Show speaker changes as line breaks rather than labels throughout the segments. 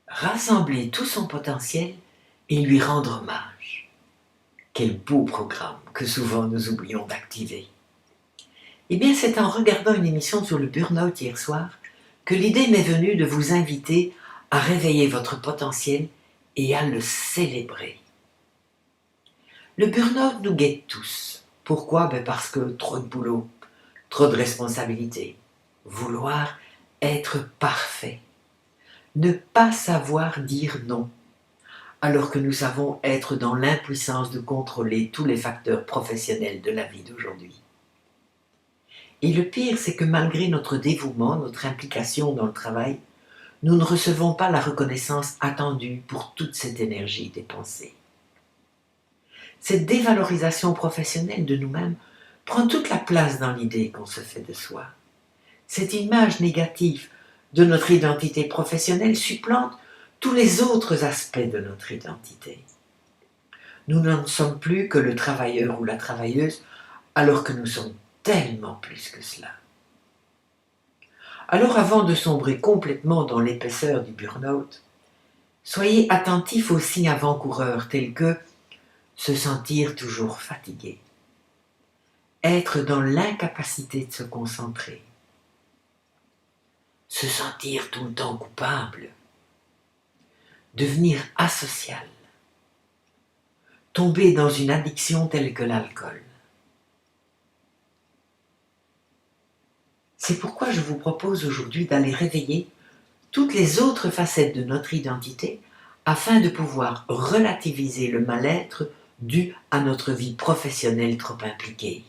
rassembler tout son potentiel et lui rendre hommage. Quel beau programme que souvent nous oublions d'activer. Eh bien, c'est en regardant une émission sur le burn-out hier soir que l'idée m'est venue de vous inviter à réveiller votre potentiel et à le célébrer. Le burn-out nous guette tous. Pourquoi? Parce que trop de boulot, trop de responsabilités, vouloir être parfait, ne pas savoir dire non, alors que nous savons être dans l'impuissance de contrôler tous les facteurs professionnels de la vie d'aujourd'hui. Et le pire, c'est que malgré notre dévouement, notre implication dans le travail, nous ne recevons pas la reconnaissance attendue pour toute cette énergie dépensée. Cette dévalorisation professionnelle de nous-mêmes prend toute la place dans l'idée qu'on se fait de soi. Cette image négative de notre identité professionnelle supplante tous les autres aspects de notre identité. Nous n'en sommes plus que le travailleur ou la travailleuse, alors que nous sommes tellement plus que cela. Alors avant de sombrer complètement dans l'épaisseur du burn-out, soyez attentifs aux signes avant-coureurs tels que se sentir toujours fatigué, être dans l'incapacité de se concentrer, se sentir tout le temps coupable, devenir asocial, tomber dans une addiction telle que l'alcool. C'est pourquoi je vous propose aujourd'hui d'aller réveiller toutes les autres facettes de notre identité afin de pouvoir relativiser le mal-être dû à notre vie professionnelle trop impliquée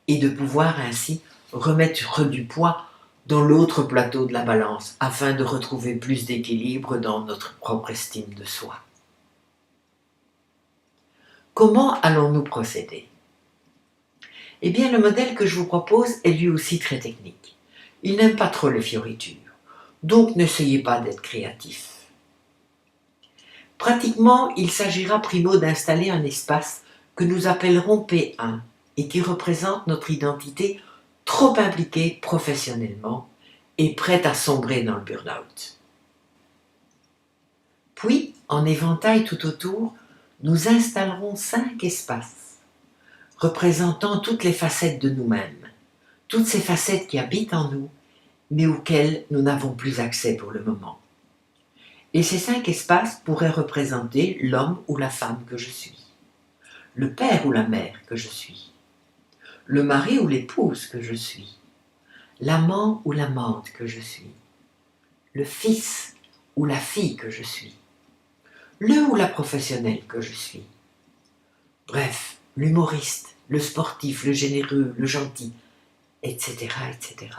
et de pouvoir ainsi remettre du poids dans l'autre plateau de la balance afin de retrouver plus d'équilibre dans notre propre estime de soi. Comment allons-nous procéder? Eh bien, le modèle que je vous propose est lui aussi très technique. Il n'aime pas trop les fioritures, donc n'essayez pas d'être créatif. Pratiquement, il s'agira primo d'installer un espace que nous appellerons P1 et qui représente notre identité trop impliquée professionnellement et prête à sombrer dans le burn-out. Puis, en éventail tout autour, nous installerons 5 espaces représentant toutes les facettes de nous-mêmes, toutes ces facettes qui habitent en nous, mais auxquelles nous n'avons plus accès pour le moment. Et ces 5 espaces pourraient représenter l'homme ou la femme que je suis, le père ou la mère que je suis, le mari ou l'épouse que je suis, l'amant ou l'amante que je suis, le fils ou la fille que je suis, le ou la professionnelle que je suis. Bref, l'humoriste, le sportif, le généreux, le gentil, etc., etc.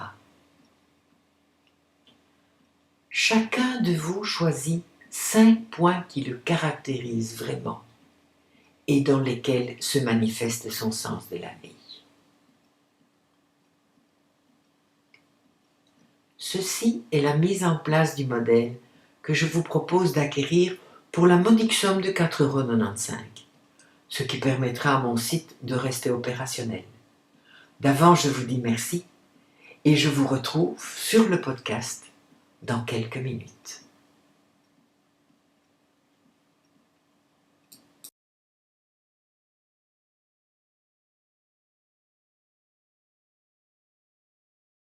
Chacun de vous choisit 5 points qui le caractérisent vraiment et dans lesquels se manifeste son sens de la vie. Ceci est la mise en place du modèle que je vous propose d'acquérir pour la modique somme de 4,95 €, ce qui permettra à mon site de rester opérationnel. D'avance, je vous dis merci et je vous retrouve sur le podcast dans quelques minutes.